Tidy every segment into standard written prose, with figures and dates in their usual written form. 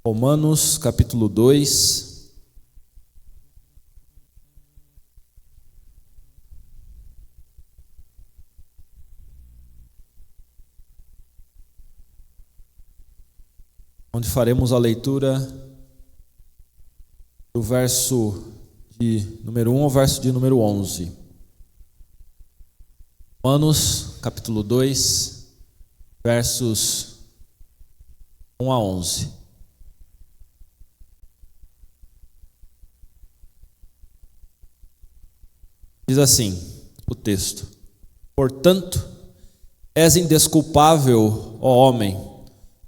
Romanos capítulo 2. Onde faremos a leitura do verso de número 1 ao verso de número 11. Romanos capítulo 2, versos 1 a 11. Diz assim o texto: Portanto, és indesculpável, ó homem,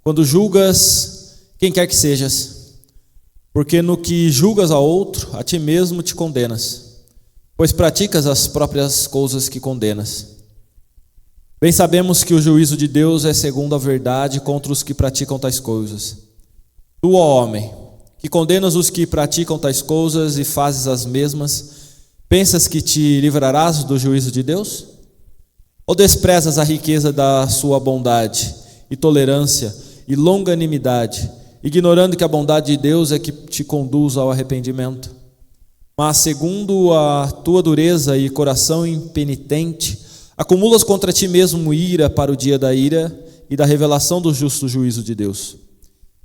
quando julgas quem quer que sejas, porque no que julgas a outro, a ti mesmo te condenas, pois praticas as próprias coisas que condenas. Bem sabemos que o juízo de Deus é segundo a verdade contra os que praticam tais coisas. Tu, ó homem, que condenas os que praticam tais coisas e fazes as mesmas, pensas que te livrarás do juízo de Deus? Ou desprezas a riqueza da sua bondade e tolerância e longanimidade, ignorando que a bondade de Deus é que te conduz ao arrependimento? Mas segundo a tua dureza e coração impenitente, acumulas contra ti mesmo ira para o dia da ira e da revelação do justo juízo de Deus,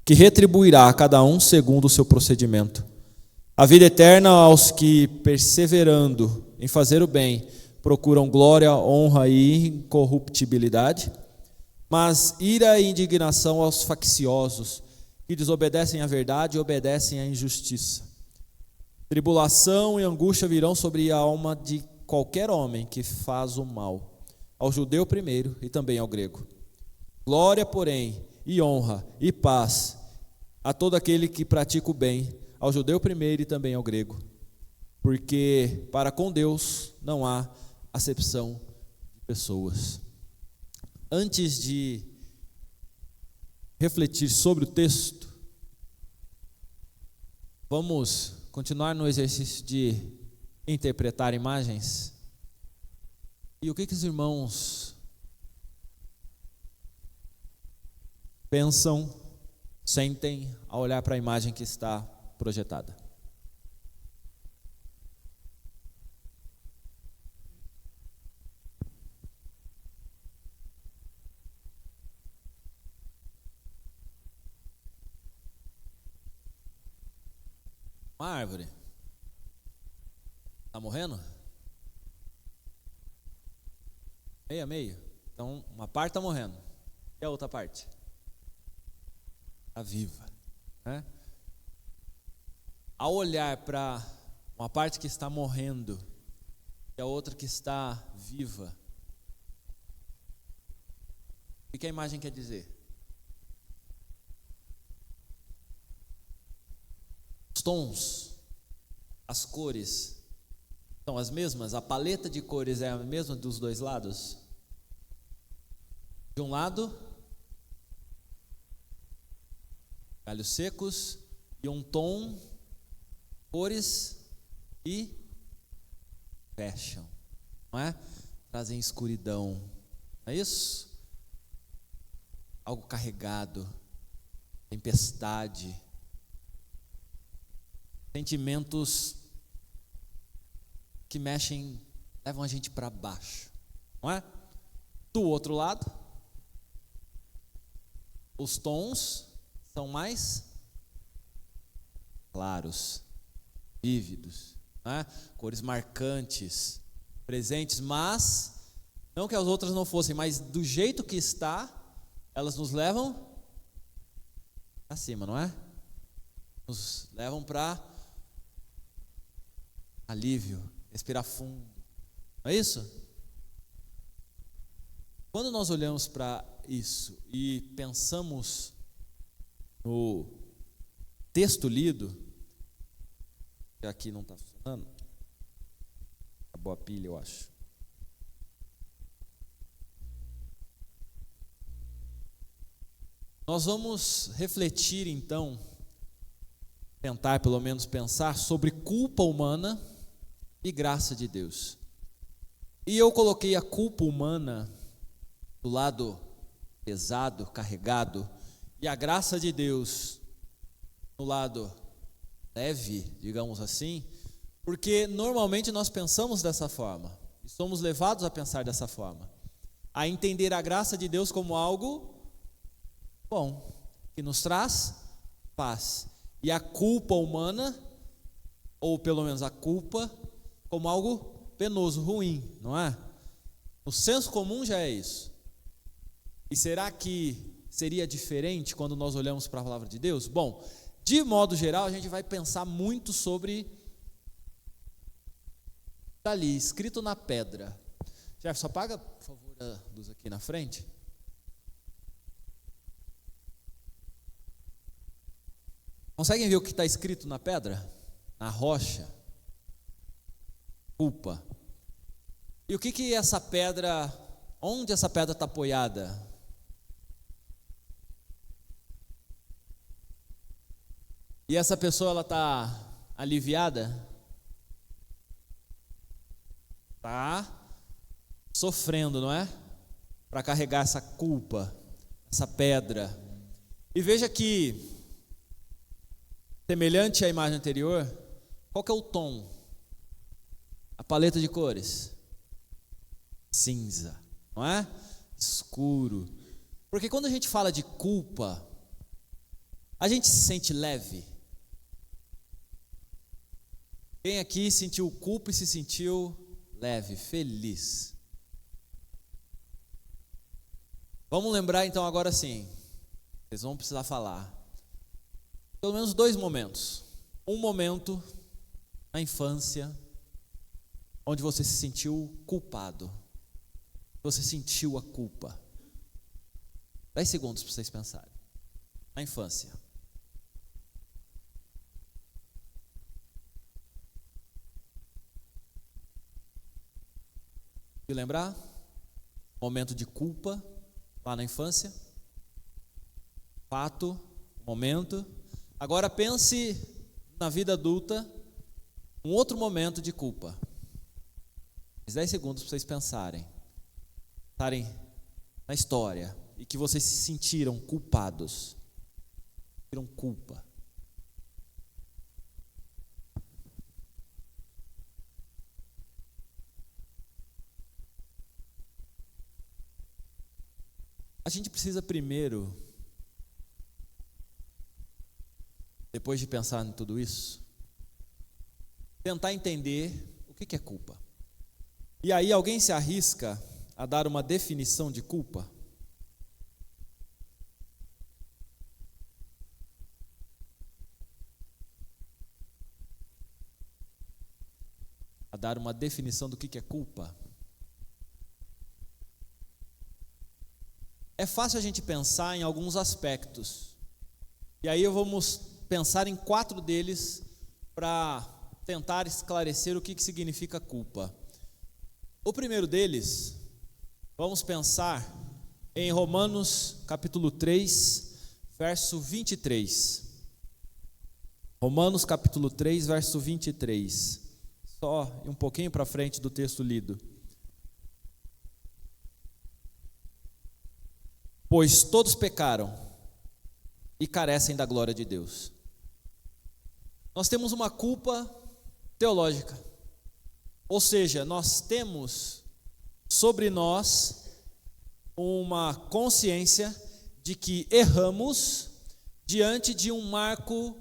que retribuirá a cada um segundo o seu procedimento. A vida eterna aos que, perseverando em fazer o bem, procuram glória, honra e incorruptibilidade, mas ira e indignação aos facciosos, que desobedecem à verdade e obedecem à injustiça. Tribulação e angústia virão sobre a alma de qualquer homem que faz o mal, ao judeu primeiro e também ao grego. Glória, porém, e honra e paz a todo aquele que pratica o bem, ao judeu primeiro e também ao grego, porque para com Deus não há acepção de pessoas. Antes de refletir sobre o texto, vamos continuar no exercício de interpretar imagens. E o que os irmãos pensam, sentem ao olhar para a imagem que está projetada? Uma árvore está morrendo? Meio a meio. Então, uma parte está morrendo. E a outra parte? Está viva, né? Ao olhar para uma parte que está morrendo e a outra que está viva, o que a imagem quer dizer? Os tons, as cores são as mesmas? A paleta de cores é a mesma dos dois lados? De um lado, galhos secos e um tom, cores e fecham, não é? Trazem escuridão, não é isso? Algo carregado, tempestade, sentimentos que mexem, levam a gente para baixo, não é? Do outro lado, os tons são mais claros, vívidos, né? Cores marcantes, presentes, mas não que as outras não fossem, mas do jeito que está, elas nos levam para cima, não é? Nos levam para alívio, respirar fundo, não é isso? Quando nós olhamos para isso e pensamos no texto lido, que aqui não está funcionando, acabou a pilha, eu acho. Nós vamos refletir então, tentar pelo menos pensar sobre culpa humana e graça de Deus. E eu coloquei a culpa humana do lado pesado, carregado, e a graça de Deus no lado leve, digamos assim, porque normalmente nós pensamos dessa forma, e somos levados a pensar dessa forma, a entender a graça de Deus como algo bom, que nos traz paz, e a culpa humana, ou pelo menos a culpa, como algo penoso, ruim, não é? O senso comum já é isso. E será que seria diferente quando nós olhamos para a palavra de Deus? Bom, de modo geral, a gente vai pensar muito sobre está ali, escrito na pedra. Jefferson, apaga, por favor, a luz aqui na frente. Conseguem ver o que está escrito na pedra? Na rocha? Culpa. E o que essa pedra, onde essa pedra está apoiada? E essa pessoa, ela está aliviada? Está sofrendo, não é? Para carregar essa culpa, essa pedra. E veja que, semelhante à imagem anterior, qual que é o tom? A paleta de cores? Cinza, não é? Escuro. Porque quando a gente fala de culpa, a gente se sente leve. Quem aqui sentiu culpa e se sentiu leve, feliz? Vamos lembrar então agora sim. Vocês vão precisar falar. Pelo menos 2 momentos. Um momento na infância, onde você se sentiu culpado. Você sentiu a culpa. 10 segundos para vocês pensarem. Na infância. E lembrar? Momento de culpa lá na infância. Fato, momento. Agora pense na vida adulta, um outro momento de culpa. 10 segundos para vocês pensarem. Estarem na história e que vocês se sentiram culpados. Sentiram culpa. A gente precisa primeiro, depois de pensar em tudo isso, tentar entender o que é culpa. E aí alguém se arrisca a dar uma definição de culpa? A dar uma definição do que é culpa? É fácil a gente pensar em alguns aspectos. E aí vamos pensar em 4 deles para tentar esclarecer o que significa culpa. O primeiro deles, vamos pensar em Romanos capítulo 3, verso 23. Romanos capítulo 3, verso 23. Só um pouquinho para frente do texto lido. Pois todos pecaram e carecem da glória de Deus. Nós temos uma culpa teológica. Ou seja, nós temos sobre nós uma consciência de que erramos diante de um marco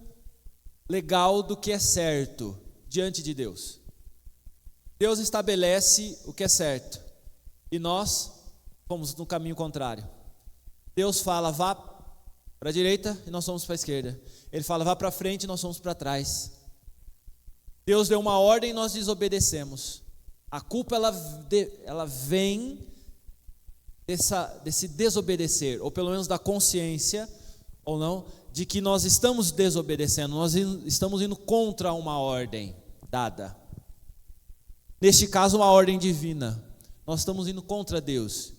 legal do que é certo diante de Deus. Deus estabelece o que é certo e nós fomos no caminho contrário. Deus fala, vá para a direita e nós vamos para a esquerda. Ele fala, vá para frente e nós vamos para trás. Deus deu uma ordem e nós desobedecemos. A culpa ela vem desse desobedecer, ou pelo menos da consciência, ou não, de que nós estamos desobedecendo, nós estamos indo contra uma ordem dada. Neste caso, uma ordem divina. Nós estamos indo contra Deus.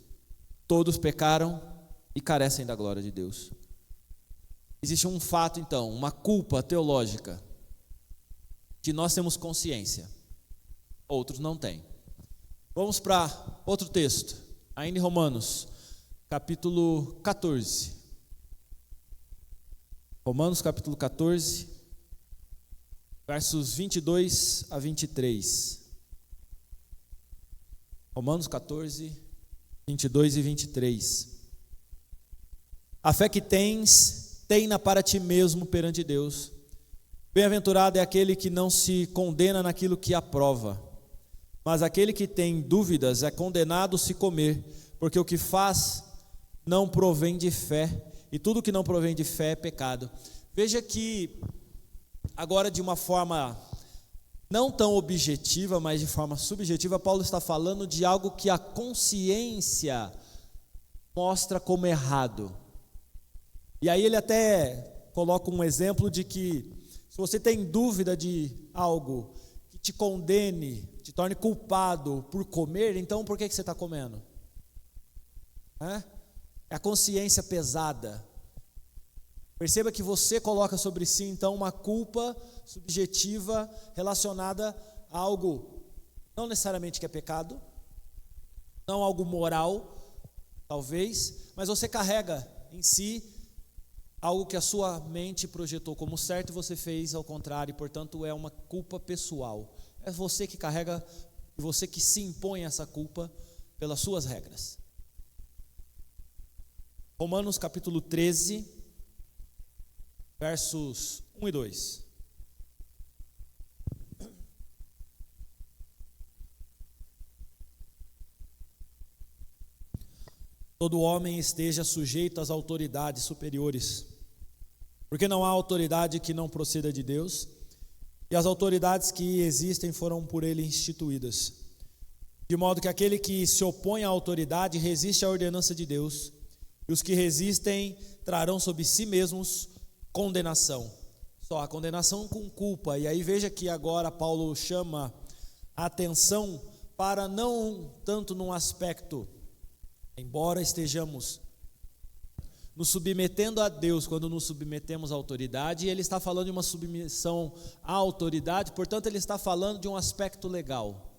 Todos pecaram e carecem da glória de Deus. Existe um fato então, uma culpa teológica, que nós temos consciência, outros não têm. Vamos para outro texto, ainda em Romanos, capítulo 14. Romanos capítulo 14, versos 22 a 23. Romanos 14, 22 e 23. A fé que tens, tem-na para ti mesmo perante Deus. Bem-aventurado é aquele que não se condena naquilo que aprova, mas aquele que tem dúvidas é condenado se comer, porque o que faz não provém de fé, e tudo que não provém de fé é pecado. Veja que, agora de uma forma não tão objetiva, mas de forma subjetiva, Paulo está falando de algo que a consciência mostra como errado. E aí ele até coloca um exemplo de que, se você tem dúvida de algo que te condene, te torne culpado por comer, então por que você está comendo? É a consciência pesada. Perceba que você coloca sobre si, então, uma culpa subjetiva relacionada a algo não necessariamente que é pecado, não algo moral, talvez, mas você carrega em si algo que a sua mente projetou como certo e você fez ao contrário, e portanto é uma culpa pessoal. É você que carrega, você que se impõe essa culpa pelas suas regras. Romanos capítulo 13, versos 1 e 2. Todo homem esteja sujeito às autoridades superiores, porque não há autoridade que não proceda de Deus, e as autoridades que existem foram por ele instituídas, de modo que aquele que se opõe à autoridade resiste à ordenança de Deus, e os que resistem trarão sobre si mesmos condenação. Só a condenação com culpa. E aí veja que agora Paulo chama a atenção para não tanto num aspecto, embora estejamos nos submetendo a Deus quando nos submetemos à autoridade, e ele está falando de uma submissão à autoridade, portanto ele está falando de um aspecto legal.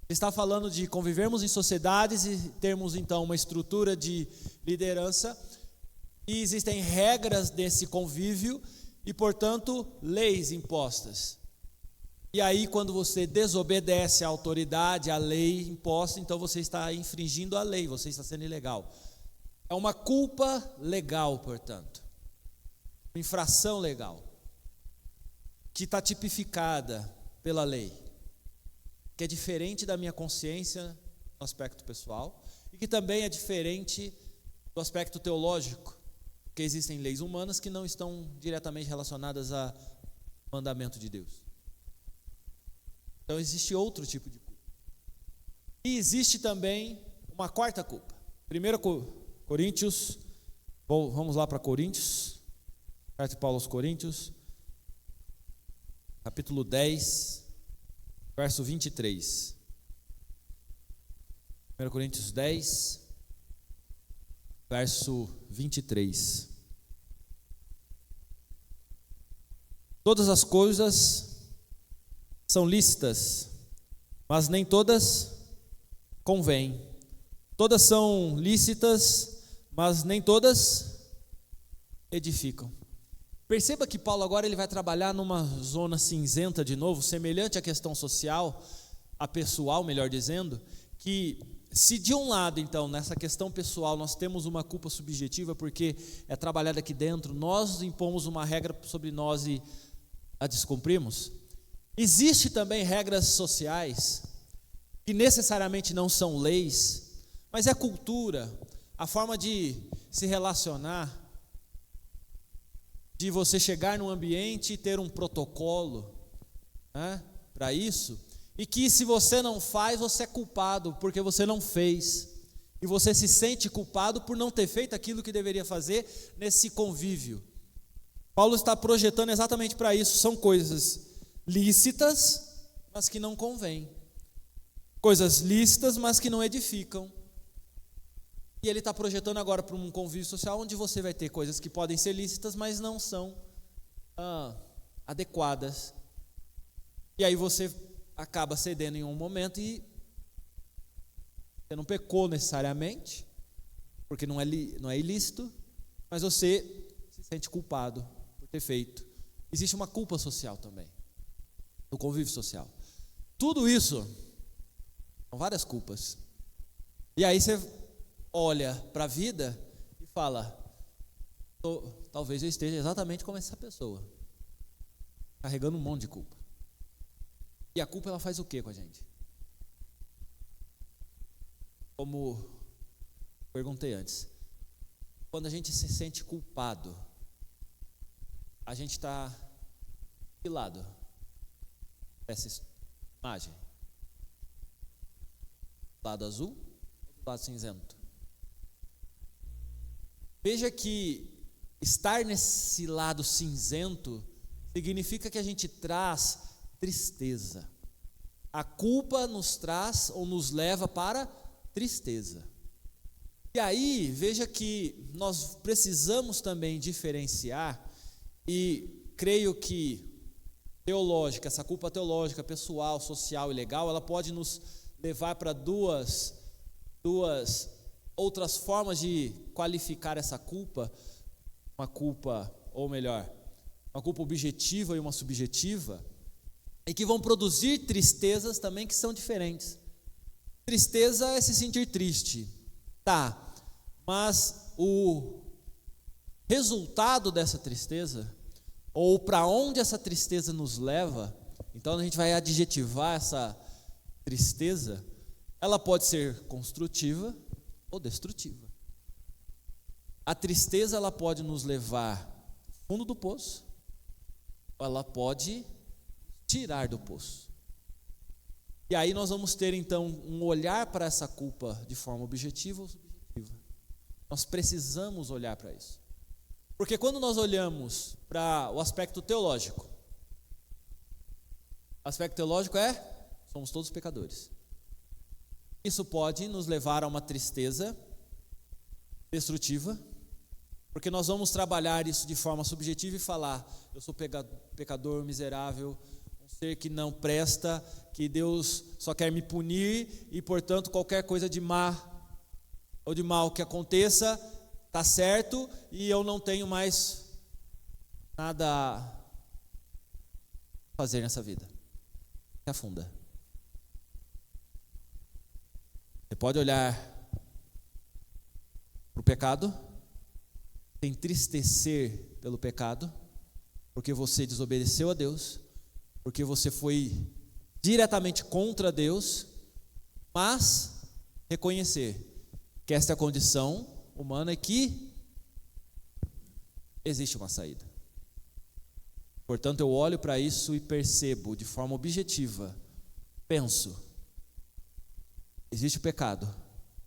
Ele está falando de convivermos em sociedades e termos então uma estrutura de liderança, e existem regras desse convívio e, portanto, leis impostas. E aí, quando você desobedece à autoridade, à lei imposta, então você está infringindo a lei, você está sendo ilegal. É uma culpa legal, portanto, uma infração legal, que está tipificada pela lei, que é diferente da minha consciência no aspecto pessoal, e que também é diferente do aspecto teológico, porque existem leis humanas que não estão diretamente relacionadas ao mandamento de Deus. Então existe outro tipo de culpa. E existe também uma quarta culpa. 1 Coríntios, vamos lá para Coríntios, carta de Paulo aos Coríntios, capítulo 10, verso 23. 1 Coríntios 10, verso 23. Todas as coisas são lícitas, mas nem todas convêm. Todas são lícitas, mas nem todas edificam. Perceba que Paulo agora ele vai trabalhar numa zona cinzenta de novo, semelhante à questão social, a pessoal, melhor dizendo, que se de um lado, então, nessa questão pessoal, nós temos uma culpa subjetiva, porque é trabalhada aqui dentro, nós impomos uma regra sobre nós e a descumprimos, existe também regras sociais, que necessariamente não são leis, mas é cultura, a forma de se relacionar, de você chegar num ambiente e ter um protocolo, né, para isso, e que se você não faz, você é culpado, porque você não fez, e você se sente culpado por não ter feito aquilo que deveria fazer nesse convívio. Paulo está projetando exatamente para isso, são coisas lícitas, mas que não convêm, coisas lícitas, mas que não edificam. E ele está projetando agora para um convívio social onde você vai ter coisas que podem ser lícitas, mas não são adequadas. E aí você acaba cedendo em um momento e você não pecou necessariamente, porque não é ilícito, mas você se sente culpado por ter feito. Existe uma culpa social também, do convívio social. Tudo isso são várias culpas. E aí você olha para a vida e fala, talvez eu esteja exatamente como essa pessoa, carregando um monte de culpa. E a culpa, ela faz o que com a gente? Como perguntei antes, quando a gente se sente culpado, a gente está de que lado dessa imagem? Do lado azul ou do lado cinzento? Veja que estar nesse lado cinzento significa que a gente traz tristeza. A culpa nos traz ou nos leva para tristeza. E aí, veja que nós precisamos também diferenciar, e creio que teológica, essa culpa teológica, pessoal, social e legal, ela pode nos levar para duas outras formas de qualificar essa culpa, uma culpa, ou melhor, uma culpa objetiva e uma subjetiva, e que vão produzir tristezas também que são diferentes. Tristeza é se sentir triste, tá, mas o resultado dessa tristeza, ou para onde essa tristeza nos leva, então a gente vai adjetivar essa tristeza, ela pode ser construtiva ou destrutiva. A tristeza, ela pode nos levar ao fundo do poço, ou ela pode tirar do poço. E aí nós vamos ter então um olhar para essa culpa de forma objetiva ou subjetiva. Nós precisamos olhar para isso. Porque quando nós olhamos para o aspecto teológico, o aspecto teológico somos todos pecadores. Isso pode nos levar a uma tristeza destrutiva, porque nós vamos trabalhar isso de forma subjetiva e falar, eu sou pecador miserável, um ser que não presta, que Deus só quer me punir e, portanto, qualquer coisa de ou de mal que aconteça, está certo e eu não tenho mais nada a fazer nessa vida. Se afunda. Você pode olhar para o pecado, se entristecer pelo pecado, porque você desobedeceu a Deus, porque você foi diretamente contra Deus, mas reconhecer que esta é a condição humana e que existe uma saída. Portanto, eu olho para isso e percebo de forma objetiva, penso, existe o pecado,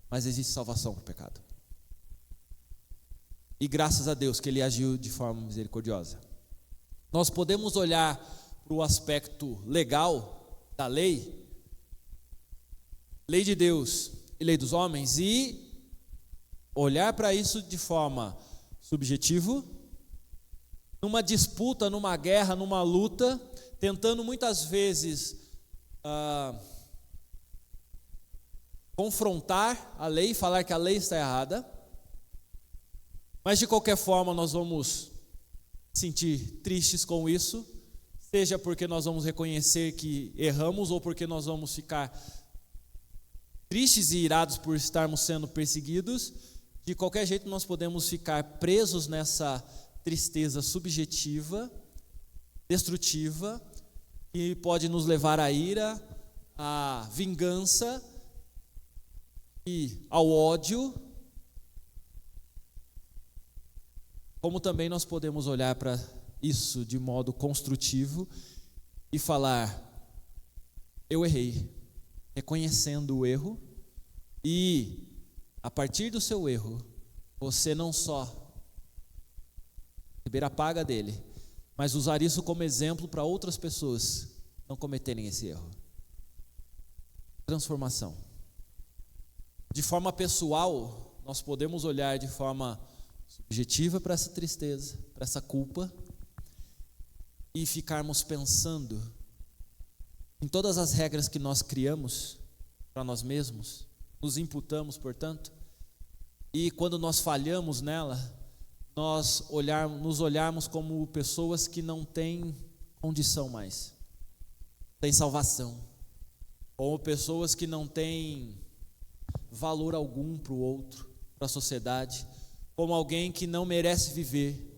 mas existe salvação para o pecado. E graças a Deus que Ele agiu de forma misericordiosa. Nós podemos olhar para o aspecto legal da lei de Deus e lei dos homens, e olhar para isso de forma subjetiva, numa disputa, numa guerra, numa luta, tentando muitas vezes confrontar a lei, falar que a lei está errada, mas de qualquer forma nós vamos sentir tristes com isso, seja porque nós vamos reconhecer que erramos ou porque nós vamos ficar tristes e irados por estarmos sendo perseguidos. De qualquer jeito nós podemos ficar presos nessa tristeza subjetiva, destrutiva, que pode nos levar à ira, à vingança e ao ódio, como também nós podemos olhar para isso de modo construtivo e falar, eu errei, reconhecendo o erro, e a partir do seu erro, você não só receber a paga dele, mas usar isso como exemplo para outras pessoas não cometerem esse erro. Transformação. De forma pessoal, nós podemos olhar de forma subjetiva para essa tristeza, para essa culpa, e ficarmos pensando em todas as regras que nós criamos para nós mesmos, nos imputamos, portanto, e quando nós falhamos nela, nos olharmos como pessoas que não têm condição mais, têm salvação, como pessoas que não têm valor algum para o outro, para a sociedade, como alguém que não merece viver.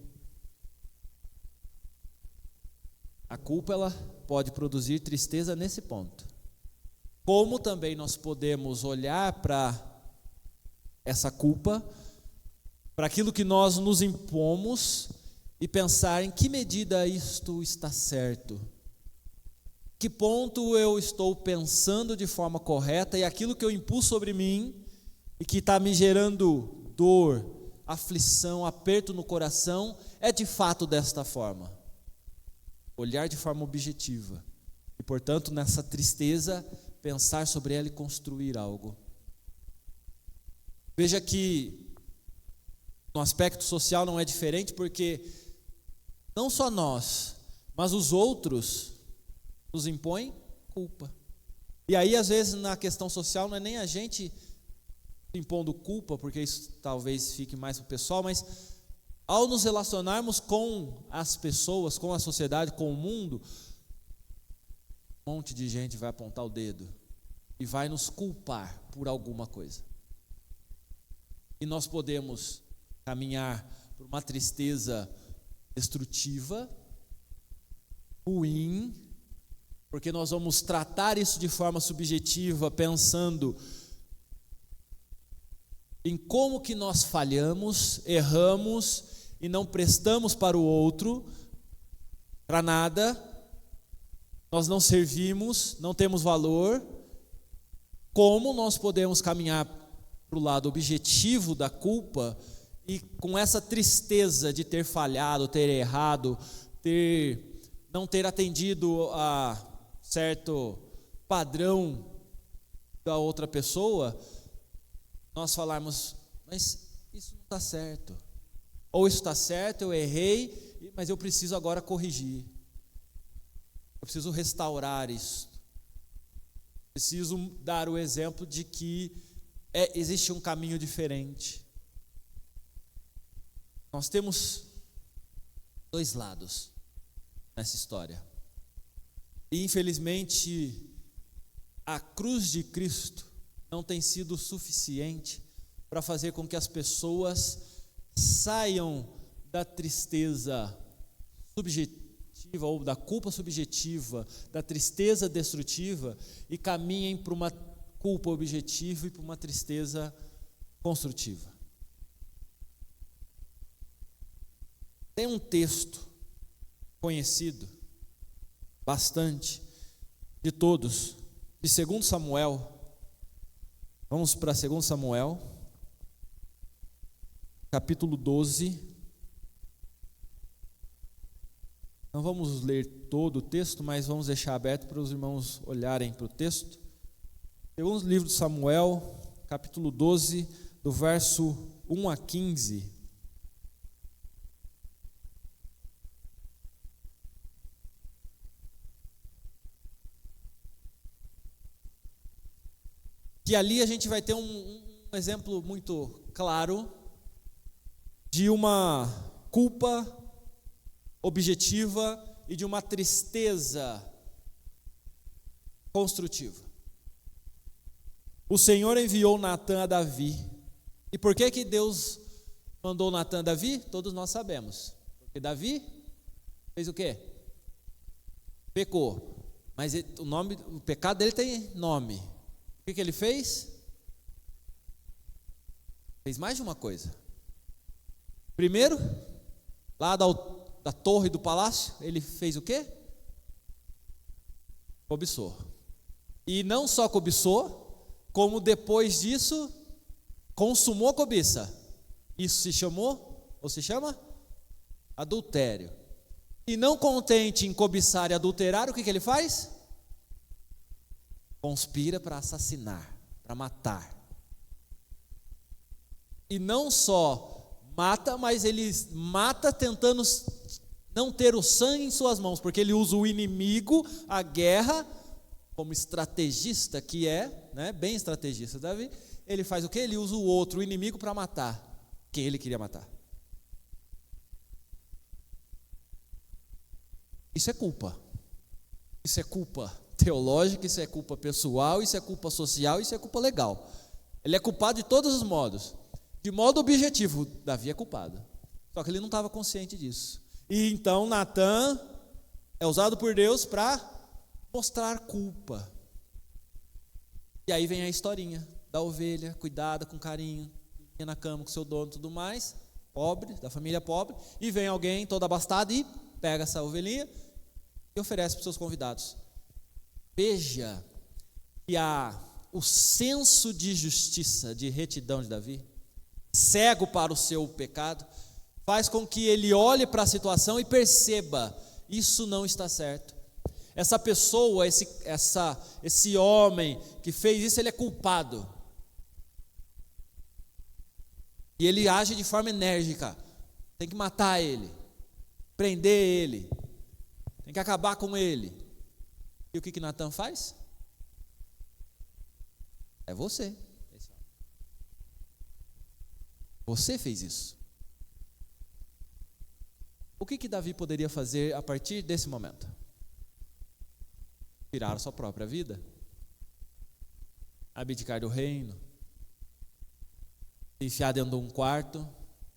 A culpa, ela pode produzir tristeza nesse ponto. Como também nós podemos olhar para essa culpa, para aquilo que nós nos impomos e pensar em que medida isto está certo. Que ponto eu estou pensando de forma correta e aquilo que eu impus sobre mim e que está me gerando dor, aflição, aperto no coração, é de fato desta forma. Olhar de forma objetiva e, portanto, nessa tristeza, pensar sobre ela e construir algo. Veja que no aspecto social não é diferente, porque não só nós, mas os outros nos impõem culpa. E aí, às vezes, na questão social, não é nem a gente impondo culpa, porque isso talvez fique mais para o pessoal, mas ao nos relacionarmos com as pessoas, com a sociedade, com o mundo, um monte de gente vai apontar o dedo e vai nos culpar por alguma coisa. E nós podemos caminhar por uma tristeza destrutiva, ruim, porque nós vamos tratar isso de forma subjetiva, pensando em como que nós falhamos, erramos e não prestamos para o outro, para nada, nós não servimos, não temos valor. Como nós podemos caminhar para o lado objetivo da culpa e com essa tristeza de ter falhado, ter errado, não ter atendido a certo padrão da outra pessoa, nós falarmos, mas isso não está certo. Ou isso está certo, eu errei, mas eu preciso agora corrigir. Eu preciso restaurar isso. Preciso dar o exemplo de que existe um caminho diferente. Nós temos dois lados nessa história. E infelizmente, a cruz de Cristo não tem sido suficiente para fazer com que as pessoas saiam da tristeza subjetiva ou da culpa subjetiva, da tristeza destrutiva e caminhem para uma culpa objetiva e para uma tristeza construtiva. Tem um texto conhecido bastante de todos, de 2 Samuel. Vamos para 2 Samuel, capítulo 12. Não vamos ler todo o texto, mas vamos deixar aberto para os irmãos olharem para o texto. Segundo livro de Samuel, capítulo 12, do verso 1 a 15. Que ali a gente vai ter um exemplo muito claro de uma culpa objetiva e de uma tristeza construtiva. O Senhor enviou Natã a Davi. E por que que Deus mandou Natã a Davi? Todos nós sabemos. Porque Davi fez o quê? Pecou. Mas o pecado dele tem nome. O que ele fez? Fez mais de uma coisa. Primeiro, lá da torre do palácio, ele fez o quê? Cobiçou. E não só cobiçou, como depois disso, consumou a cobiça. Isso se chama adultério. E não contente em cobiçar e adulterar, o que ele faz? Conspira para assassinar, para matar. E não só mata, mas ele mata tentando não ter o sangue em suas mãos, porque ele usa o inimigo, a guerra, como estrategista que é, né, bem estrategista, Davi. Ele faz o quê? Ele usa o inimigo para matar quem ele queria matar. Isso é culpa. Isso é culpa teológica, isso é culpa pessoal, isso é culpa social, isso é culpa legal. Ele é culpado de todos os modos. De modo objetivo, Davi é culpado. Só que ele não estava consciente disso. E então Natan é usado por Deus para mostrar culpa. E aí vem a historinha da ovelha, cuidada com carinho, na cama com seu dono e tudo mais, pobre, da família pobre, e vem alguém todo abastado e pega essa ovelhinha e oferece para os seus convidados. Veja que o senso de justiça, de retidão de Davi, cego para o seu pecado, faz com que ele olhe para a situação e perceba: isso não está certo. Essa pessoa, esse homem que fez isso, ele é culpado. E ele age de forma enérgica. Tem que matar ele, prender ele, tem que acabar com ele. E o que Natan faz? É você. Você fez isso. O que Davi poderia fazer a partir desse momento? Tirar a sua própria vida? Abdicar do reino? Se enfiar dentro de um quarto?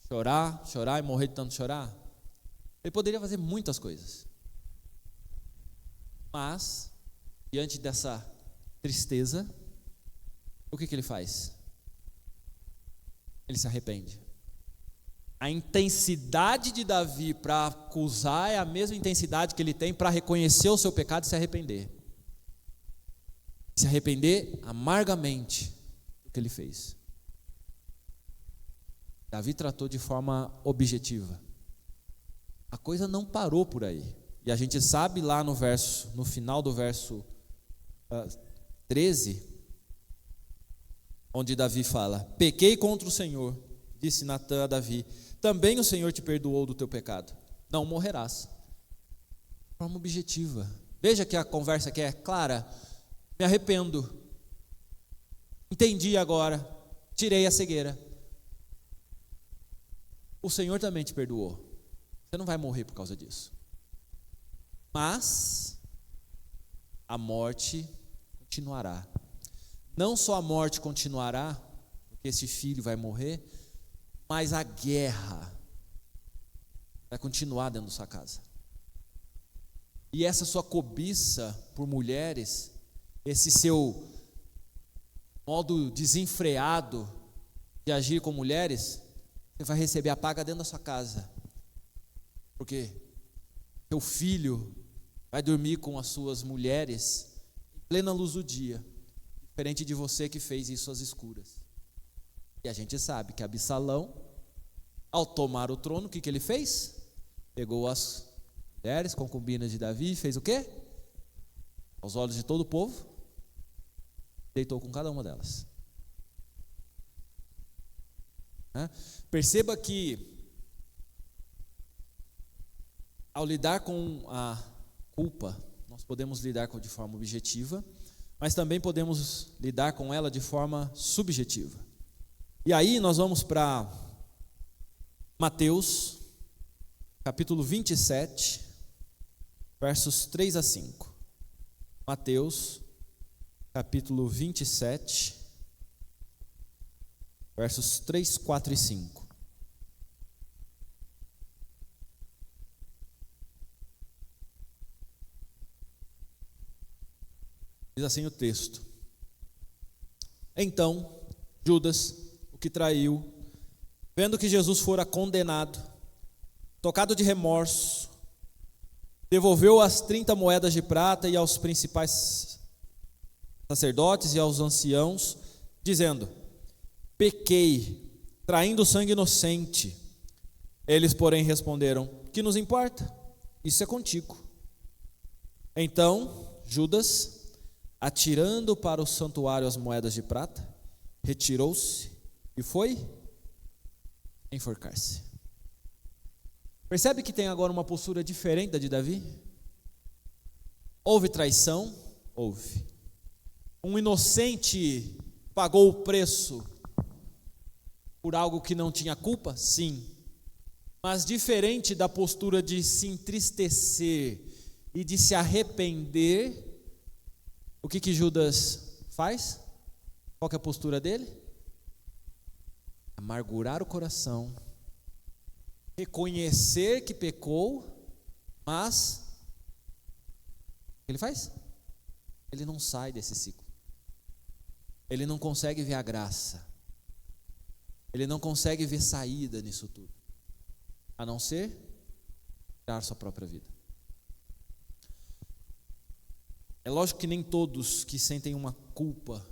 Chorar e morrer de tanto chorar? Ele poderia fazer muitas coisas. Mas, diante dessa tristeza, o que ele faz? Ele se arrepende. A intensidade de Davi para acusar é a mesma intensidade que ele tem para reconhecer o seu pecado e se arrepender. Se arrepender amargamente do que ele fez. Davi tratou de forma objetiva. A coisa não parou por aí. E a gente sabe lá no final do verso 13, onde Davi fala: pequei contra o Senhor, disse Natan a Davi, também o Senhor te perdoou do teu pecado, não morrerás. De forma objetiva. Veja que a conversa aqui é clara. Me arrependo, entendi agora, tirei a cegueira. O Senhor também te perdoou. Você não vai morrer por causa disso. Mas a morte continuará. Não só a morte continuará, porque esse filho vai morrer, mas a guerra vai continuar dentro da sua casa. E essa sua cobiça por mulheres, esse seu modo desenfreado de agir com mulheres, você vai receber a paga dentro da sua casa. Porque teu filho vai dormir com as suas mulheres em plena luz do dia, diferente de você que fez isso às escuras. E a gente sabe que Absalão, ao tomar o trono, o que ele fez? Pegou as mulheres, concubinas de Davi, fez o quê? Aos olhos de todo o povo, deitou com cada uma delas. Perceba que ao lidar com a culpa, nós podemos lidar de forma objetiva, mas também podemos lidar com ela de forma subjetiva. E aí nós vamos para Mateus, capítulo 27, versos 3 a 5. Mateus, capítulo 27, versos 3, 4 e 5. Diz assim o texto: então Judas, o que traiu, vendo que Jesus fora condenado, tocado de remorso, devolveu as 30 moedas de prata e aos principais sacerdotes e aos anciãos, dizendo: pequei, traindo sangue inocente. Eles, porém, responderam: que nos importa? Isso é contigo. Então Judas, atirando para o santuário as moedas de prata, retirou-se e foi enforcar-se. Percebe que tem agora uma postura diferente da de Davi? Houve traição? Houve. Um inocente pagou o preço por algo que não tinha culpa? Sim. Mas diferente da postura de se entristecer e de se arrepender, o que Judas faz? Qual que é a postura dele? Amargurar o coração, reconhecer que pecou, mas o que ele faz? Ele não sai desse ciclo. Ele não consegue ver a graça. Ele não consegue ver saída nisso tudo, a não ser tirar sua própria vida. É lógico que nem todos que sentem uma culpa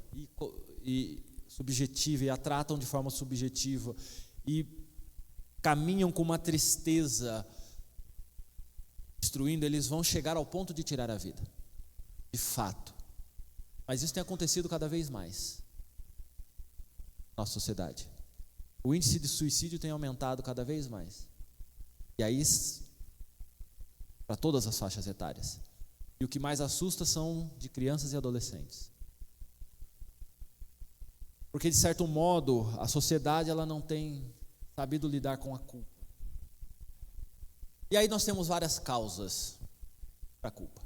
e subjetiva e a tratam de forma subjetiva e caminham com uma tristeza destruindo, eles vão chegar ao ponto de tirar a vida, de fato. Mas isso tem acontecido cada vez mais na nossa sociedade. O índice de suicídio tem aumentado cada vez mais. E aí, para todas as faixas etárias. E o que mais assusta são de crianças e adolescentes. Porque, de certo modo, a sociedade ela não tem sabido lidar com a culpa. E aí nós temos várias causas para a culpa.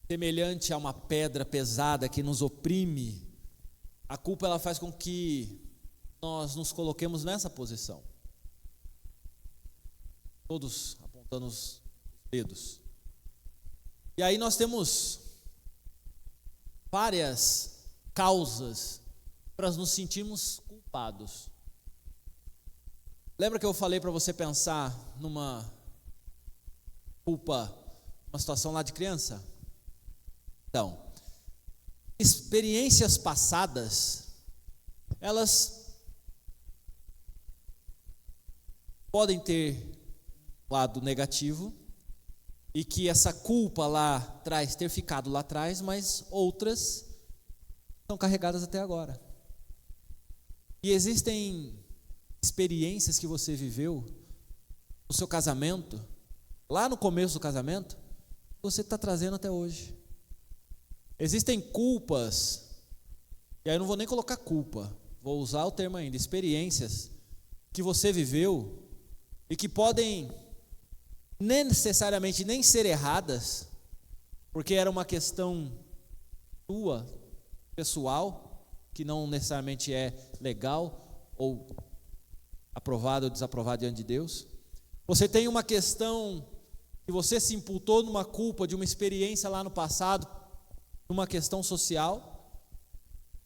Semelhante a uma pedra pesada que nos oprime, a culpa ela faz com que nós nos coloquemos nessa posição. Todos apontando os dedos. E aí nós temos várias causas para nos sentirmos culpados. Lembra que eu falei para você pensar numa culpa, uma situação lá de criança? Então, experiências passadas, elas podem ter lado negativo e que essa culpa lá atrás ter ficado lá atrás, mas outras são carregadas até agora. E existem experiências que você viveu no seu casamento, lá no começo do casamento, você está trazendo até hoje. Existem culpas, e aí eu não vou nem colocar culpa, vou usar o termo ainda, experiências que você viveu e que podem nem necessariamente nem ser erradas, porque era uma questão tua, pessoal, que não necessariamente é legal ou aprovado ou desaprovado diante de Deus. Você tem uma questão que você se imputou numa culpa de uma experiência lá no passado, numa questão social,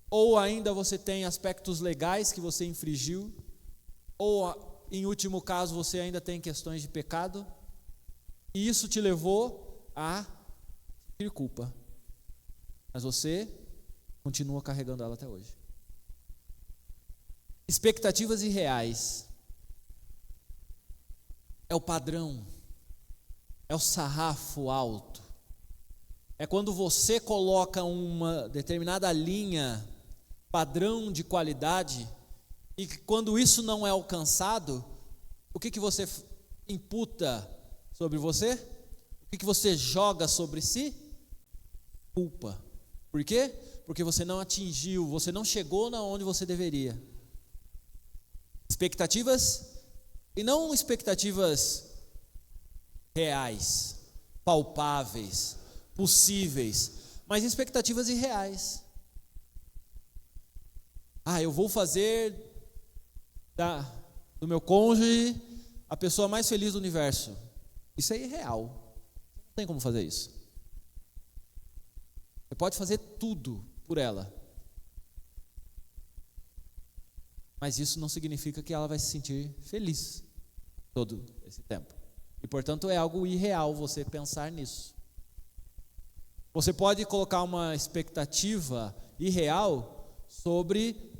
ou ainda você tem aspectos legais que você infringiu, ou em último caso você ainda tem questões de pecado, e isso te levou a sentir culpa, mas você continua carregando ela até hoje. Expectativas irreais é o padrão, é o sarrafo alto. É quando você coloca uma determinada linha, padrão de qualidade, e quando isso não é alcançado, o que você imputa sobre você? O que você joga sobre si? Culpa. Por quê? Porque você não atingiu, você não chegou na onde você deveria. Expectativas, e não expectativas reais, palpáveis, possíveis, mas expectativas irreais. Eu vou fazer do meu cônjuge a pessoa mais feliz do universo. Isso é irreal. Não tem como fazer isso. Você pode fazer tudo por ela, mas isso não significa que ela vai se sentir feliz todo esse tempo. E portanto é algo irreal você pensar nisso. Você pode colocar uma expectativa irreal sobre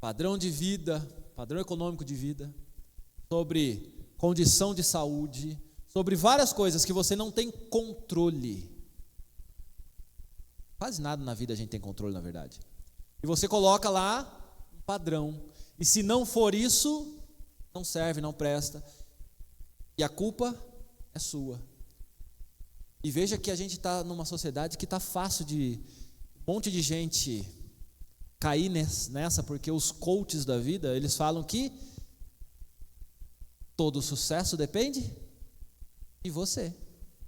padrão de vida, padrão econômico de vida, sobre condição de saúde, sobre várias coisas que você não tem controle. Quase nada na vida a gente tem controle, na verdade. E você coloca lá um padrão. E se não for isso, não serve, não presta. E a culpa é sua. E veja que a gente está numa sociedade que está fácil de um monte de gente cair nessa, porque os coaches da vida, eles falam que todo sucesso depende de você,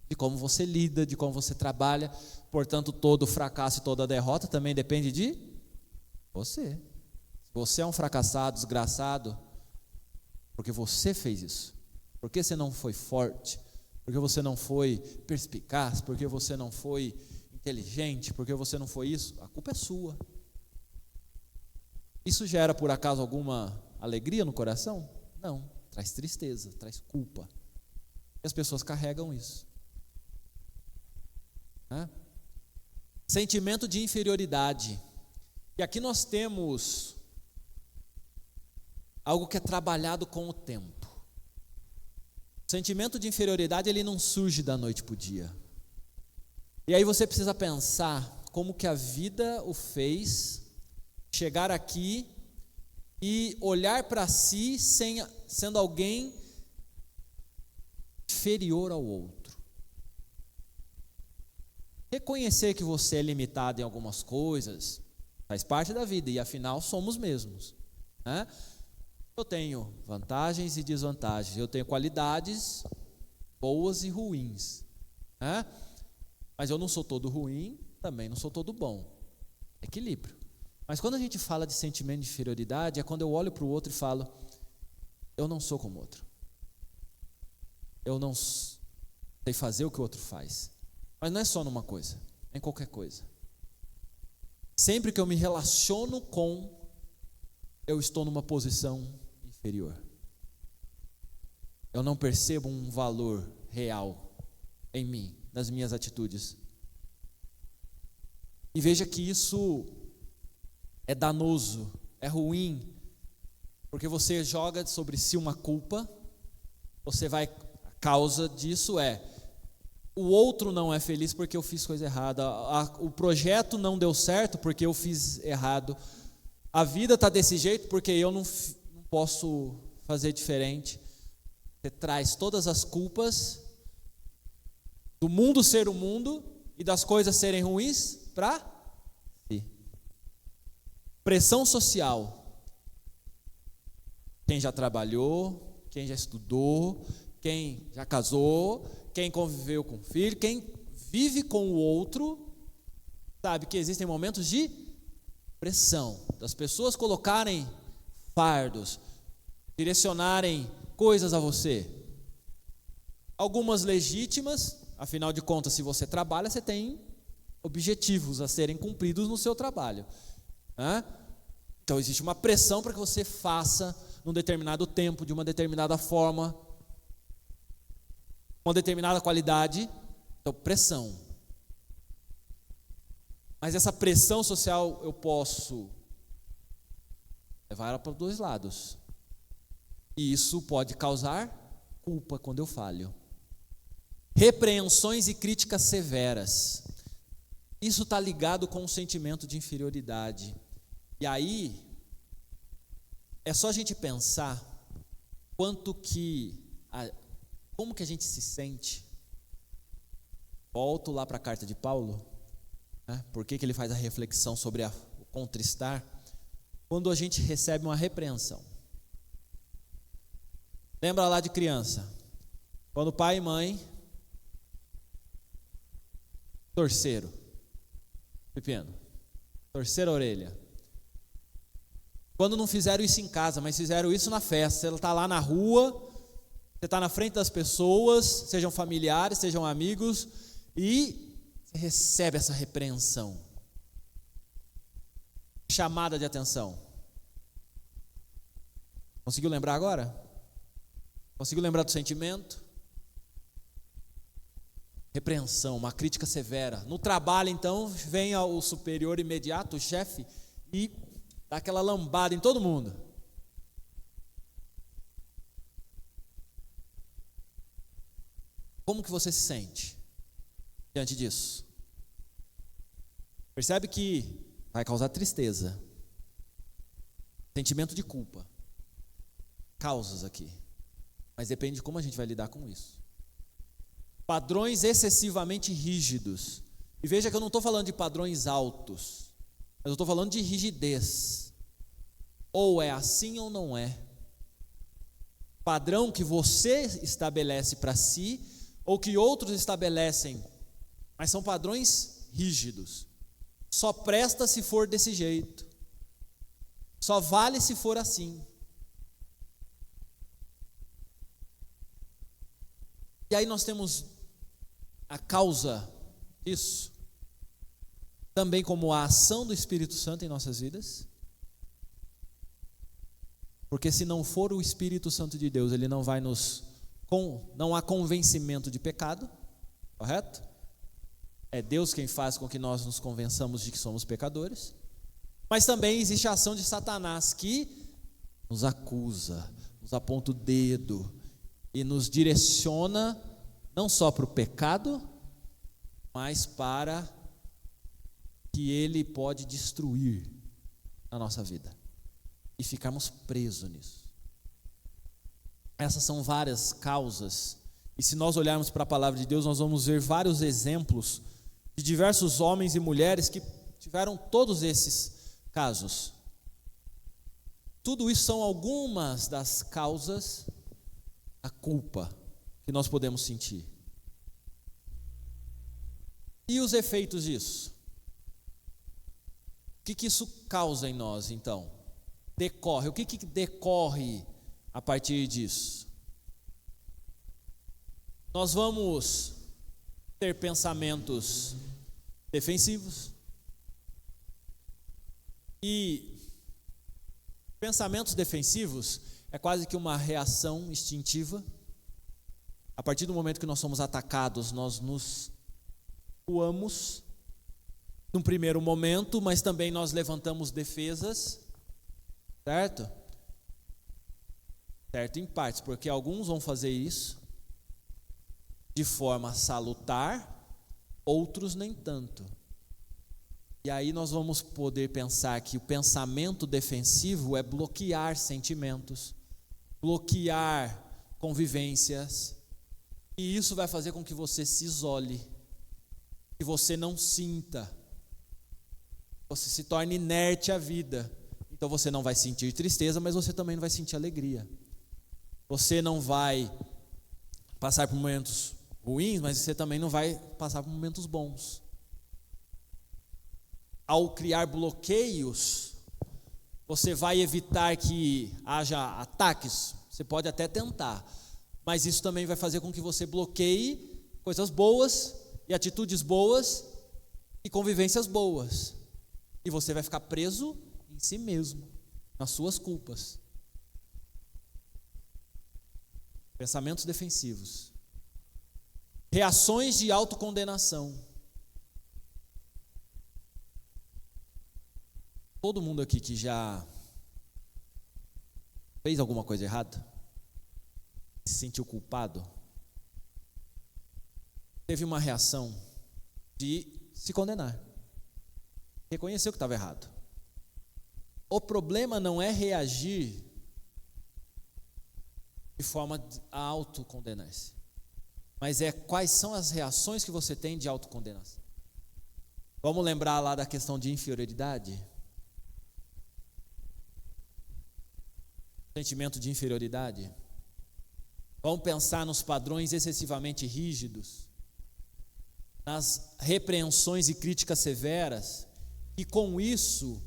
de como você lida, de como você trabalha. Portanto, todo fracasso e toda derrota também depende de você. Se você é um fracassado, desgraçado, porque você fez isso, porque você não foi forte, porque você não foi perspicaz, porque você não foi inteligente, porque você não foi isso, a culpa é sua. Isso gera, por acaso, alguma alegria no coração? Não, traz tristeza, traz culpa. E as pessoas carregam isso. Sentimento de inferioridade. E aqui nós temos algo que é trabalhado com o tempo. O sentimento de inferioridade, ele não surge da noite para o dia. E aí você precisa pensar como que a vida o fez chegar aqui e olhar para si sendo alguém inferior ao outro. Reconhecer que você é limitado em algumas coisas faz parte da vida, e afinal somos mesmos, né? Eu tenho vantagens e desvantagens, eu tenho qualidades boas e ruins, né? Mas eu não sou todo ruim, também não sou todo bom. Equilíbrio. Mas quando a gente fala de sentimento de inferioridade, é quando eu olho para o outro e falo, eu não sou como o outro. Eu não sei fazer o que o outro faz. Mas não é só numa coisa, é em qualquer coisa. Sempre que eu me relaciono com, eu estou numa posição inferior. Eu não percebo um valor real em mim, nas minhas atitudes. E veja que isso é danoso, é ruim, porque você joga sobre si uma culpa, a causa disso é, o outro não é feliz porque eu fiz coisa errada, o projeto não deu certo porque eu fiz errado, a vida está desse jeito porque eu não posso fazer diferente. Você traz todas as culpas do mundo ser o mundo e das coisas serem ruins para si. Pressão social. Quem já trabalhou, quem já estudou, quem já casou, quem conviveu com o filho, quem vive com o outro, sabe que existem momentos de pressão, das pessoas colocarem fardos, direcionarem coisas a você. Algumas legítimas, afinal de contas, se você trabalha, você tem objetivos a serem cumpridos no seu trabalho, né? Então existe uma pressão para que você faça num determinado tempo, de uma determinada forma, uma determinada qualidade. Então, pressão. Mas essa pressão social eu posso levar ela para os dois lados. E isso pode causar culpa quando eu falho. Repreensões e críticas severas. Isso está ligado com o sentimento de inferioridade. E aí, é só a gente pensar como que a gente se sente. Volto lá para a carta de Paulo, né? Por que ele faz a reflexão sobre o contristar? Quando a gente recebe uma repreensão. Lembra lá de criança, quando pai e mãe torceram a orelha. Quando não fizeram isso em casa, mas fizeram isso na festa, você está lá na rua, você está na frente das pessoas, sejam familiares, sejam amigos, e você recebe essa repreensão, chamada de atenção. Conseguiu lembrar agora? Conseguiu lembrar do sentimento? Repreensão, uma crítica severa. No trabalho, então, vem o superior imediato, o chefe, e dá aquela lambada em todo mundo. Como que você se sente diante disso? Percebe que vai causar tristeza, sentimento de culpa, causas aqui, mas depende de como a gente vai lidar com isso. Padrões excessivamente rígidos, e veja que eu não estou falando de padrões altos, mas eu estou falando de rigidez, ou é assim ou não é. Padrão que você estabelece para si, ou que outros estabelecem, mas são padrões rígidos. Só presta se for desse jeito. Só vale se for assim. E aí nós temos a causa disso, também como a ação do Espírito Santo em nossas vidas. Porque se não for o Espírito Santo de Deus, ele não vai não há convencimento de pecado, correto? É Deus quem faz com que nós nos convençamos de que somos pecadores. Mas também existe a ação de Satanás, que nos acusa, nos aponta o dedo e nos direciona não só para o pecado, mas para que ele pode destruir a nossa vida e ficarmos presos nisso. Essas são várias causas, e se nós olharmos para a palavra de Deus, nós vamos ver vários exemplos de diversos homens e mulheres que tiveram todos esses casos. Tudo isso são algumas das causas da culpa que nós podemos sentir. E os efeitos disso? O que isso causa em nós, então? O que decorre a partir disso? Nós vamos ter pensamentos defensivos. E pensamentos defensivos é quase que uma reação instintiva. A partir do momento que nós somos atacados, nós nos recuamos num primeiro momento, mas também nós levantamos defesas, certo? Certo em partes, porque alguns vão fazer isso de forma salutar, outros nem tanto. E aí nós vamos poder pensar que o pensamento defensivo é bloquear sentimentos, bloquear convivências, e isso vai fazer com que você se isole, que você não sinta, você se torne inerte à vida. Então você não vai sentir tristeza, mas você também não vai sentir alegria. Você não vai passar por momentos ruins, mas você também não vai passar por momentos bons. Ao criar bloqueios, você vai evitar que haja ataques. Você pode até tentar, mas isso também vai fazer com que você bloqueie coisas boas e atitudes boas e convivências boas. E você vai ficar preso em si mesmo, nas suas culpas. Pensamentos defensivos. Reações de autocondenação. Todo mundo aqui que já fez alguma coisa errada, se sentiu culpado, teve uma reação de se condenar, reconheceu que estava errado. O problema não é reagir de forma a autocondenar-se, mas é quais são as reações que você tem de autocondenação. Vamos lembrar lá da questão de inferioridade? Sentimento de inferioridade. Vamos pensar nos padrões excessivamente rígidos, nas repreensões e críticas severas, e com isso,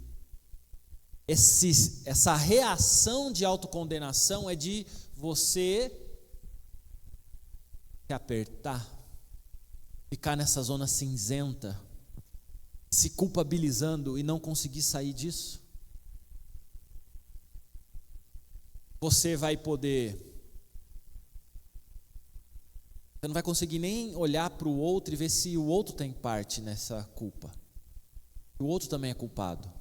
essa reação de autocondenação é de você se apertar, ficar nessa zona cinzenta, se culpabilizando e não conseguir sair disso. Você não vai conseguir nem olhar para o outro e ver se o outro tem parte nessa culpa. O outro também é culpado.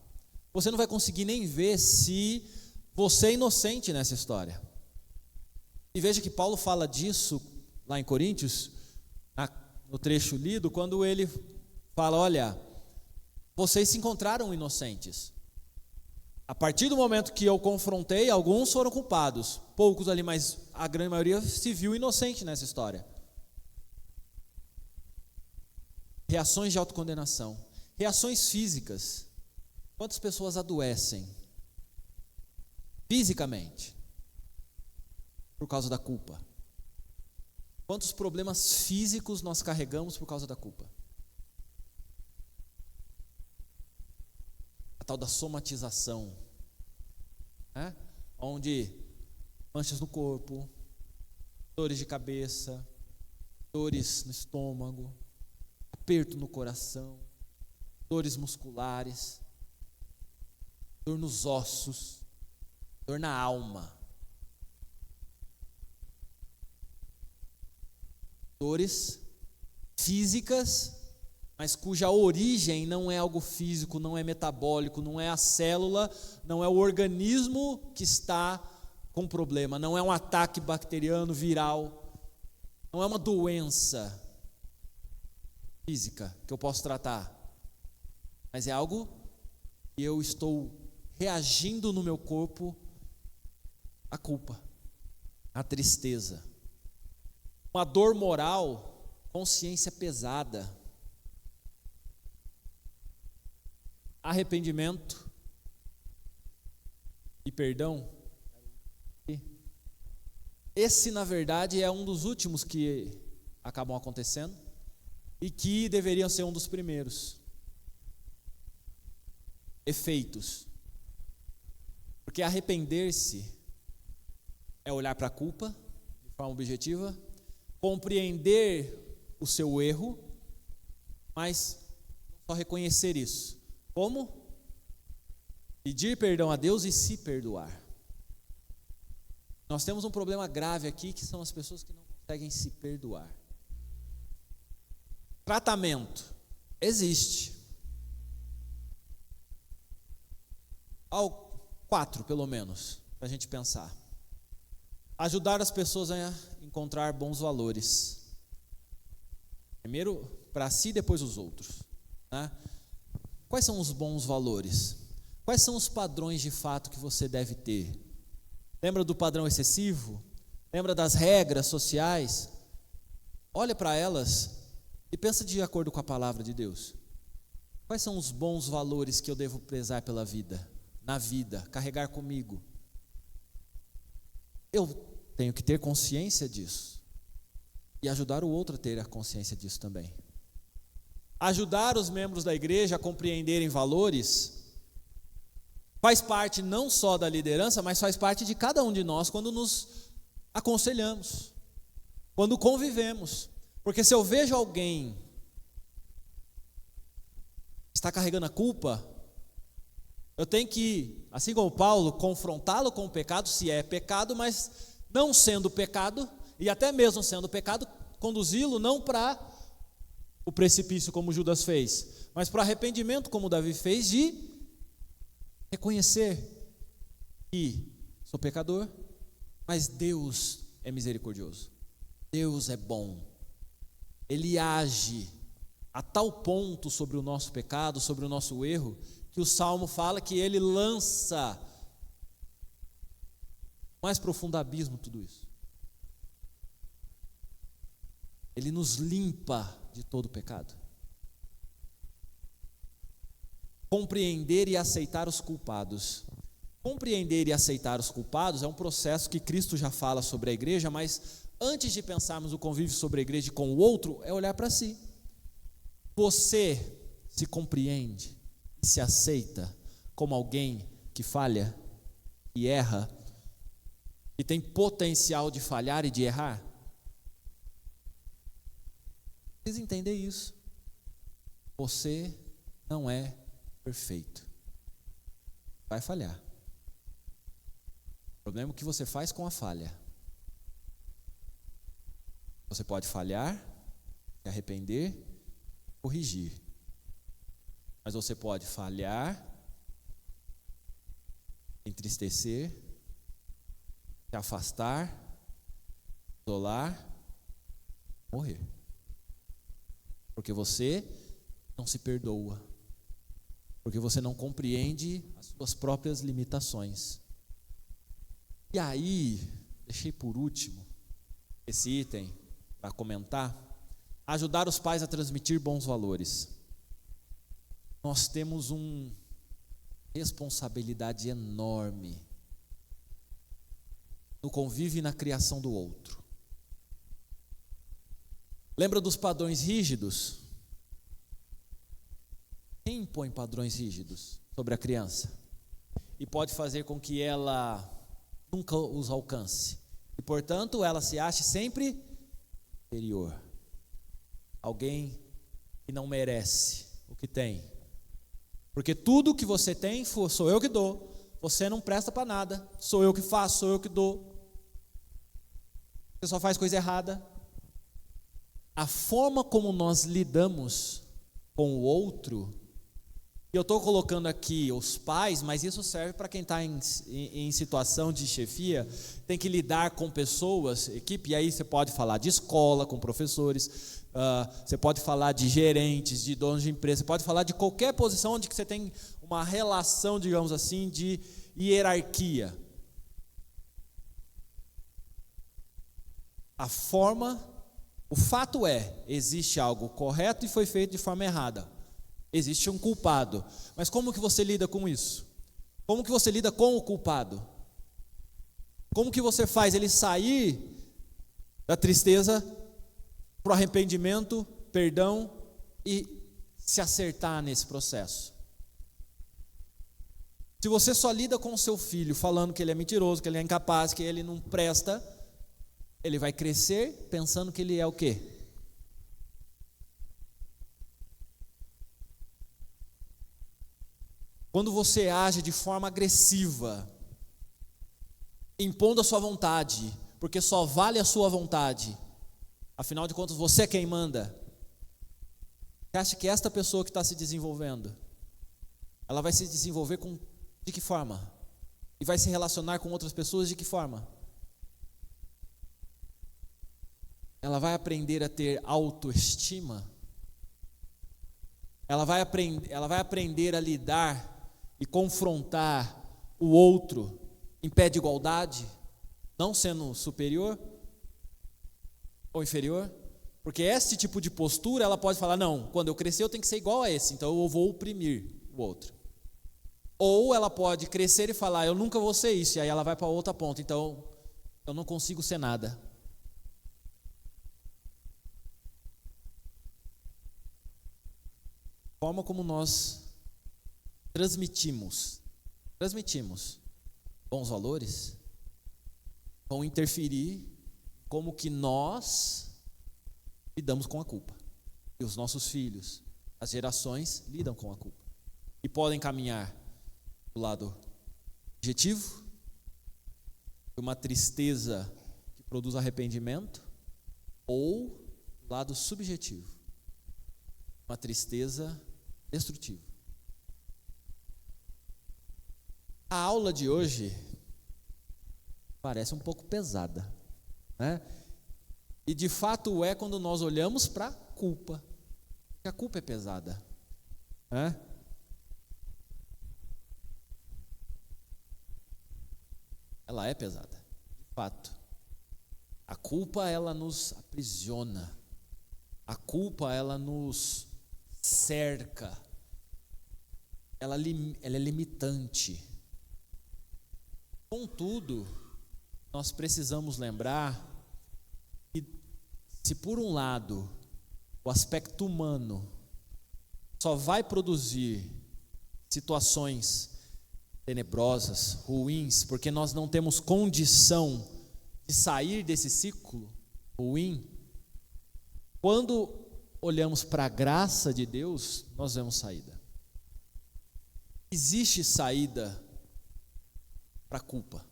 Você não vai conseguir nem ver se você é inocente nessa história. E veja que Paulo fala disso lá em Coríntios, no trecho lido, quando ele fala, olha, vocês se encontraram inocentes. A partir do momento que eu confrontei, alguns foram culpados, poucos ali, mas a grande maioria se viu inocente nessa história. Reações de autocondenação. Reações físicas. Quantas pessoas adoecem fisicamente por causa da culpa? Quantos problemas físicos nós carregamos por causa da culpa? A tal da somatização, né? Onde manchas no corpo, dores de cabeça, dores no estômago, aperto no coração, dores musculares, dor nos ossos, dor na alma. Dores físicas, mas cuja origem não é algo físico, não é metabólico, não é a célula, não é o organismo que está com problema, não é um ataque bacteriano, viral, não é uma doença física que eu posso tratar, mas é algo que eu estou reagindo no meu corpo à culpa, à tristeza. Uma dor moral, consciência pesada, arrependimento e perdão. Esse, na verdade, é um dos últimos que acabam acontecendo e que deveriam ser um dos primeiros efeitos. Porque arrepender-se é olhar para a culpa de forma objetiva, compreender o seu erro, mas só reconhecer isso. Como? Pedir perdão a Deus e se perdoar. Nós temos um problema grave aqui, que são as pessoas que não conseguem se perdoar. Tratamento existe. 4, pelo menos, para a gente pensar. Ajudar as pessoas a encontrar bons valores. Primeiro para si, depois os outros, né? Quais são os bons valores? Quais são os padrões de fato que você deve ter? Lembra do padrão excessivo? Lembra das regras sociais? Olha para elas e pensa de acordo com a palavra de Deus. Quais são os bons valores que eu devo prezar pela vida, na vida, carregar comigo? Eu tenho que ter consciência disso e ajudar o outro a ter a consciência disso também. Ajudar os membros da igreja a compreenderem valores faz parte não só da liderança, mas faz parte de cada um de nós quando nos aconselhamos, quando convivemos. Porque se eu vejo alguém que está carregando a culpa, eu tenho que, assim como Paulo, confrontá-lo com o pecado, se é pecado, mas não sendo pecado, e até mesmo sendo pecado, conduzi-lo não para o precipício como Judas fez, mas para arrependimento como Davi fez, de reconhecer que sou pecador, mas Deus é misericordioso, Deus é bom, Ele age a tal ponto sobre o nosso pecado, sobre o nosso erro, que o Salmo fala que Ele lança mais profundo abismo tudo isso. Ele nos limpa de todo pecado. Compreender e aceitar os culpados. Compreender e aceitar os culpados é um processo que Cristo já fala sobre a igreja, mas antes de pensarmos o convívio sobre a igreja com o outro, é olhar para si. Você se compreende e se aceita como alguém que falha, que erra, que tem potencial de falhar e de errar? Precisa entender isso. Você não é perfeito. Vai falhar. O problema é o que você faz com a falha. Você pode falhar, se arrepender, corrigir. Mas você pode falhar, entristecer, se afastar, isolar, morrer. Porque você não se perdoa. Porque você não compreende as suas próprias limitações. E aí, deixei por último esse item para comentar: ajudar os pais a transmitir bons valores. Nós temos uma responsabilidade enorme no convívio e na criação do outro. Lembra dos padrões rígidos? Quem impõe padrões rígidos sobre a criança? E pode fazer com que ela nunca os alcance. E, portanto, ela se ache sempre inferior. Alguém que não merece o que tem. Porque tudo que você tem, sou eu que dou. Você não presta para nada. Sou eu que faço, sou eu que dou. Você só faz coisa errada. A forma como nós lidamos com o outro, e eu estou colocando aqui os pais, mas isso serve para quem está em situação de chefia, tem que lidar com pessoas, equipe, e aí você pode falar de escola, com professores, você pode falar de gerentes, de donos de empresa, você pode falar de qualquer posição onde você tem uma relação, digamos assim, de hierarquia. O fato existe algo correto e foi feito de forma errada. Existe um culpado. Mas como que você lida com isso? Como que você lida com o culpado? Como que você faz ele sair da tristeza para o arrependimento, perdão e se acertar nesse processo? Se você só lida com o seu filho falando que ele é mentiroso, que ele é incapaz, que ele não presta, ele vai crescer pensando que ele é o quê? Quando você age de forma agressiva, impondo a sua vontade, porque só vale a sua vontade, afinal de contas você é quem manda, você acha que esta pessoa que está se desenvolvendo, ela vai se desenvolver de que forma? E vai se relacionar com outras pessoas de que forma? Ela vai aprender a ter autoestima? Ela vai aprender a lidar e confrontar o outro em pé de igualdade, não sendo superior ou inferior? Porque esse tipo de postura, ela pode falar, não, quando eu crescer eu tenho que ser igual a esse, então eu vou oprimir o outro. Ou ela pode crescer e falar, eu nunca vou ser isso, e aí ela vai para outra ponta, então eu não consigo ser nada. A forma como nós transmitimos bons valores, vão interferir como que nós lidamos com a culpa. E os nossos filhos, as gerações, lidam com a culpa. E podem caminhar do lado objetivo, de uma tristeza que produz arrependimento, ou do lado subjetivo, uma tristeza destrutiva. A aula de hoje parece um pouco pesada, né? E de fato é quando nós olhamos para a culpa, porque a culpa é pesada, né? Ela é pesada, de fato. A culpa, ela nos aprisiona. A culpa, ela nos cerca. Ela é limitante. Contudo, nós precisamos lembrar que, se por um lado o aspecto humano só vai produzir situações tenebrosas, ruins, porque nós não temos condição de sair desse ciclo ruim, quando olhamos para a graça de Deus, nós vemos saída. Existe saída para a culpa,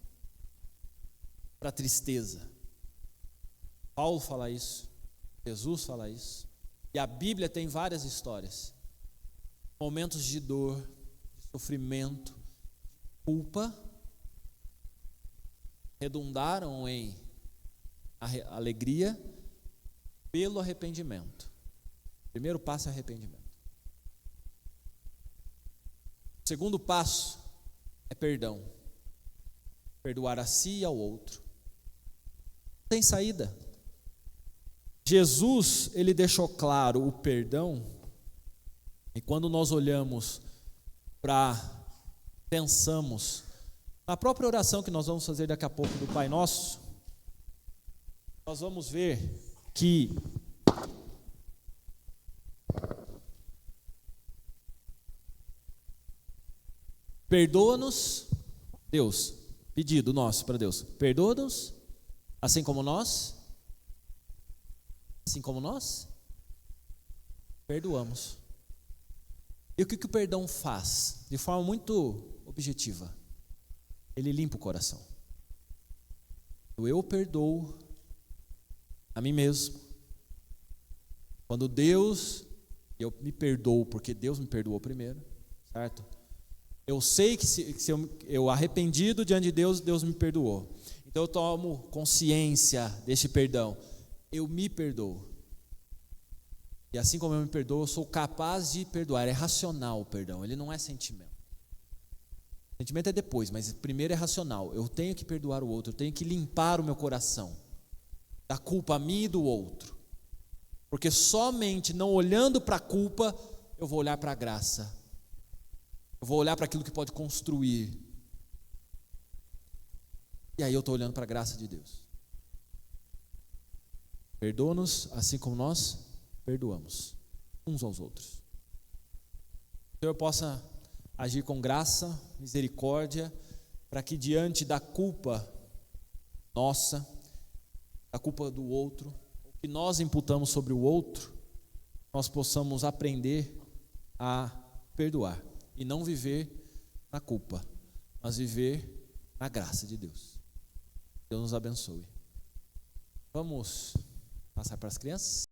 para a tristeza. Paulo fala isso, Jesus fala isso, e a Bíblia tem várias histórias, momentos de dor, de sofrimento, de culpa, redundaram em alegria pelo arrependimento. O primeiro passo é arrependimento. O segundo passo é perdão. Perdoar a si e ao outro. Tem saída. Jesus, ele deixou claro o perdão, e quando nós olhamos pensamos na própria oração que nós vamos fazer daqui a pouco do Pai Nosso, nós vamos ver que Perdoa-nos, Deus, pedido nosso para Deus, perdoa-nos, assim como nós perdoamos. E o que o perdão faz? De forma muito objetiva, ele limpa o coração. Eu perdoo a mim mesmo. Quando eu me perdoo porque Deus me perdoou primeiro, certo? Eu sei que se eu arrependido diante de Deus, Deus me perdoou. Então eu tomo consciência deste perdão. Eu me perdoo. E assim como eu me perdoo, eu sou capaz de perdoar. É racional o perdão, ele não é sentimento. Sentimento é depois, mas primeiro é racional. Eu tenho que perdoar o outro, eu tenho que limpar o meu coração da culpa a mim e do outro. Porque somente não olhando para a culpa, eu vou olhar para a graça. Eu vou olhar para aquilo que pode construir. E aí eu estou olhando para a graça de Deus. Perdoa-nos assim como nós perdoamos uns aos outros. Que o Senhor possa agir com graça, misericórdia, para que diante da culpa nossa, da culpa do outro, o que nós imputamos sobre o outro, nós possamos aprender a perdoar e não viver na culpa, mas viver na graça de Deus. Deus nos abençoe. Vamos passar para as crianças?